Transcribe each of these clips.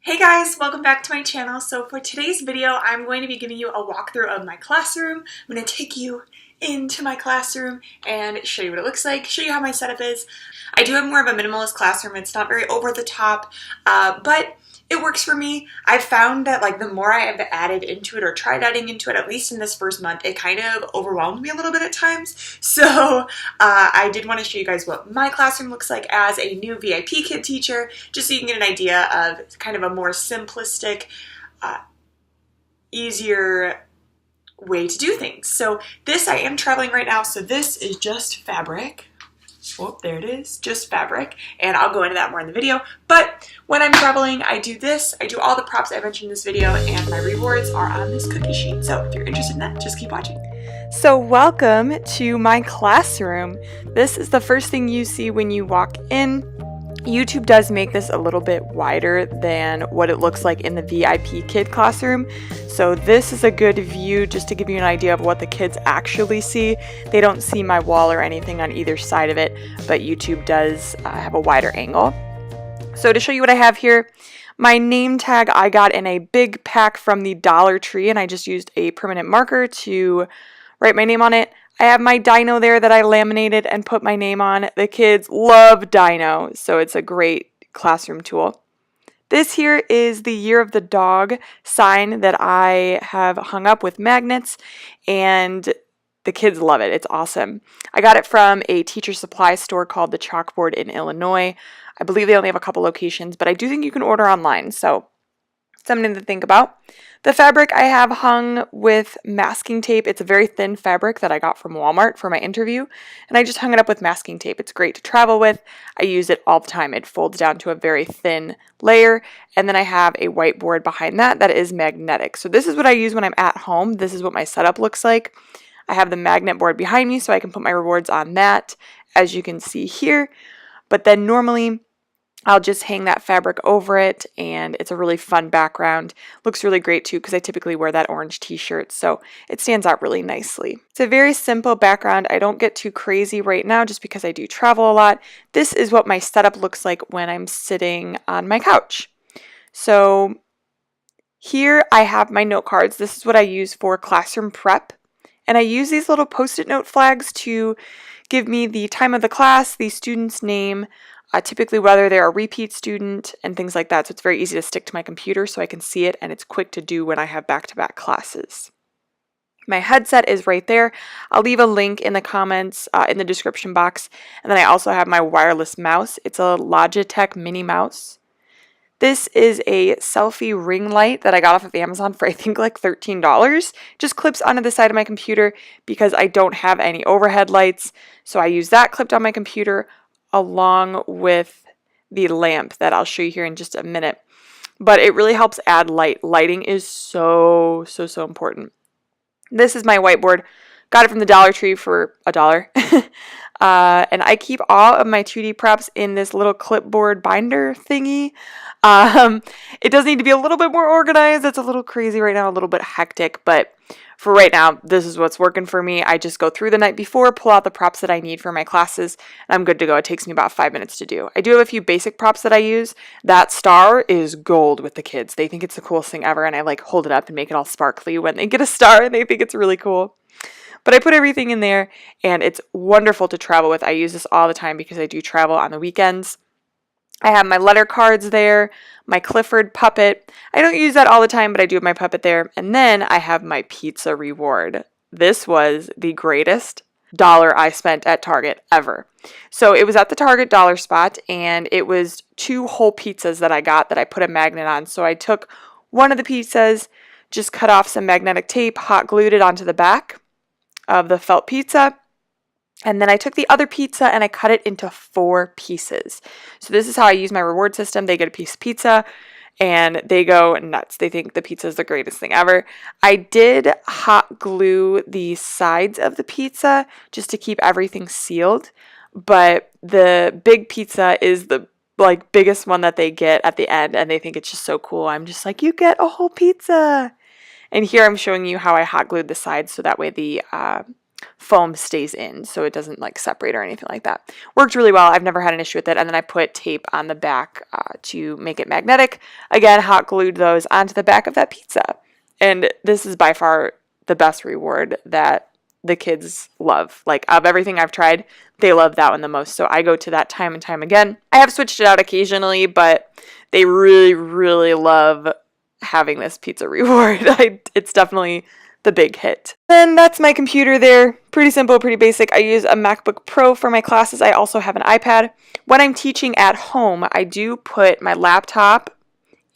Hey guys, welcome back to my channel. So for today's video, I'm going to be giving you a walkthrough of my classroom. I'm going to take you into my classroom and show you what it looks like, show you how my setup is. I do have more of a minimalist classroom. It's not very over the top, but it works for me. I've found that the more I have added into it or tried adding into it, at least in this first month, it kind of overwhelmed me a little bit at times. So I did want to show you guys what my classroom looks like as a new VIPKID teacher, just so you can get an idea of kind of a more simplistic, easier way to do things. So this, I am traveling right now, so this is just fabric. Oh, there it is, just fabric, and I'll go into that more in the video. But when I'm traveling, I do this. I do all the props I mentioned in this video, and my rewards are on this cookie sheet. So if you're interested in that, just keep watching. So welcome to my classroom. This is the first thing you see when you walk in. YouTube does make this a little bit wider than what it looks like in the VIPKID Classroom. So this is a good view just to give you an idea of what the kids actually see. They don't see my wall or anything on either side of it, but YouTube does have a wider angle. So to show you what I have here, my name tag I got in a big pack from the Dollar Tree, and I just used a permanent marker to write my name on it. I have my dino there that I laminated and put my name on. The kids love dino, so it's a great classroom tool. This here is the Year of the Dog sign that I have hung up with magnets, and the kids love it. It's awesome. I got it from a teacher supply store called the Chalkboard in Illinois. I believe they only have a couple locations, but I do think you can order online, so something to think about. The fabric I have hung with masking tape. It's a very thin fabric that I got from Walmart for my interview, and I just hung it up with masking tape. It's great to travel with. I use it all the time. It folds down to a very thin layer, and then I have a whiteboard behind that that is magnetic. So this is what I use when I'm at home. This is what my setup looks like. I have the magnet board behind me so I can put my rewards on that, as you can see here. But then normally I'll just hang that fabric over it, and it's a really fun background. Looks really great too because I typically wear that orange t-shirt, so it stands out really nicely. It's a very simple background. I don't get too crazy right now just because I do travel a lot. This is what my setup looks like when I'm sitting on my couch. So here I have my note cards. This is what I use for classroom prep, and I use these little post-it note flags to give me the time of the class, the student's name, typically whether they're a repeat student and things like that. So it's very easy to stick to my computer so I can see it, and it's quick to do when I have back-to-back classes. My headset is right there. I'll leave a link in the comments, in the description box. And then I also have my wireless mouse. It's a Logitech mini mouse. This is a selfie ring light that I got off of Amazon for I think like $13. Just clips onto the side of my computer because I don't have any overhead lights. So I use that clipped on my computer along with the lamp that I'll show you here in just a minute. But it really helps add light. Lighting is so important. This is my whiteboard. Got it from the Dollar Tree for $1. And I keep all of my 2D props in this little clipboard binder thingy. It does need to be a little bit more organized. It's a little crazy right now, a little bit hectic, but for right now, this is what's working for me. I just go through the night before, pull out the props that I need for my classes, and I'm good to go. It takes me about 5 minutes to do. I do have a few basic props that I use. That star is gold with the kids. They think it's the coolest thing ever, and I hold it up and make it all sparkly when they get a star, and they think it's really cool. But I put everything in there, and it's wonderful to travel with. I use this all the time because I do travel on the weekends. I have my letter cards there, my Clifford puppet. I don't use that all the time, but I do have my puppet there. And then I have my pizza reward. This was the greatest dollar I spent at Target ever. So it was at the Target dollar spot, and it was 2 whole pizzas that I got that I put a magnet on. So I took one of the pizzas, just cut off some magnetic tape, hot glued it onto the back of the felt pizza. And then I took the other pizza and I cut it into 4 pieces. So this is how I use my reward system. They get a piece of pizza and they go nuts. They think the pizza is the greatest thing ever. I did hot glue the sides of the pizza just to keep everything sealed. But the big pizza is the biggest one that they get at the end, and they think it's just so cool. I'm just like, you get a whole pizza. And here I'm showing you how I hot glued the sides so that way the foam stays in so it doesn't like separate or anything like that. Worked really well. I've never had an issue with it. And then I put tape on the back to make it magnetic. Again, hot glued those onto the back of that pizza. And this is by far the best reward that the kids love. Like, of everything I've tried, they love that one the most. So I go to that time and time again. I have switched it out occasionally, but they really, really love having this pizza reward. It's definitely the big hit. Then that's my computer there. Pretty simple, pretty basic. I use a MacBook Pro for my classes. I also have an iPad. When I'm teaching at home, I do put my laptop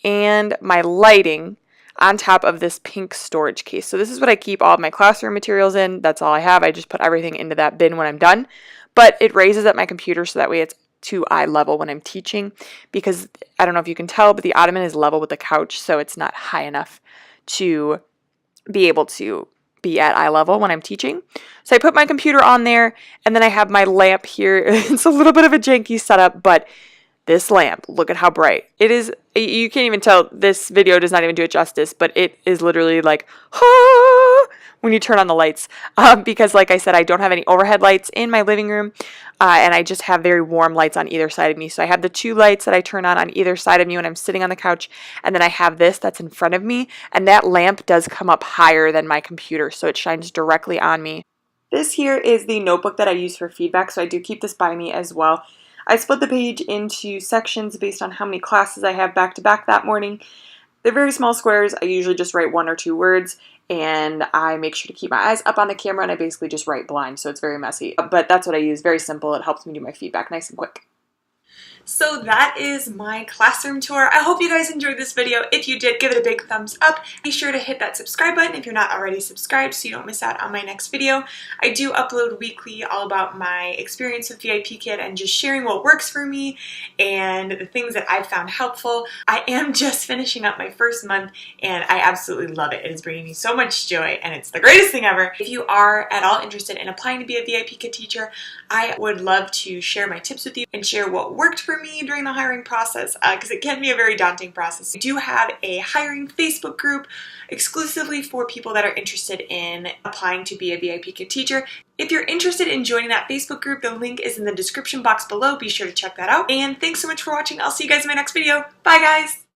and my lighting on top of this pink storage case. So this is what I keep all of my classroom materials in. That's all I have. I just put everything into that bin when I'm done. But it raises up my computer so that way it's to eye level when I'm teaching, because I don't know if you can tell, but the ottoman is level with the couch, so it's not high enough to be able to be at eye level when I'm teaching. So I put my computer on there, and then I have my lamp here. It's a little bit of a janky setup, but this lamp, look at how bright it is. You can't even tell. This video does not even do it justice, but it is literally like, ah, when you turn on the lights. Because like I said, I don't have any overhead lights in my living room, and I just have very warm lights on either side of me. So I have the 2 lights that I turn on either side of me when I'm sitting on the couch, and then I have this that's in front of me, and that lamp does come up higher than my computer, so it shines directly on me. This here is the notebook that I use for feedback, so I do keep this by me as well. I split the page into sections based on how many classes I have back to back that morning. They're very small squares. I usually just write 1 or 2 words, and I make sure to keep my eyes up on the camera, and I basically just write blind, so it's very messy. But that's what I use. Very simple. It helps me do my feedback nice and quick. So that is my classroom tour. I hope you guys enjoyed this video. If you did, give it a big thumbs up. Be sure to hit that subscribe button if you're not already subscribed so you don't miss out on my next video. I do upload weekly all about my experience with VIPKID and just sharing what works for me and the things that I've found helpful. I am just finishing up my first month and I absolutely love it. It is bringing me so much joy and it's the greatest thing ever. If you are at all interested in applying to be a VIPKID teacher, I would love to share my tips with you and share what worked for me during the hiring process, because it can be a very daunting process. We do have a hiring Facebook group exclusively for people that are interested in applying to be a VIPKID teacher. If you're interested in joining that Facebook group, the link is in the description box below. Be sure to check that out. And thanks so much for watching. I'll see you guys in my next video. Bye guys!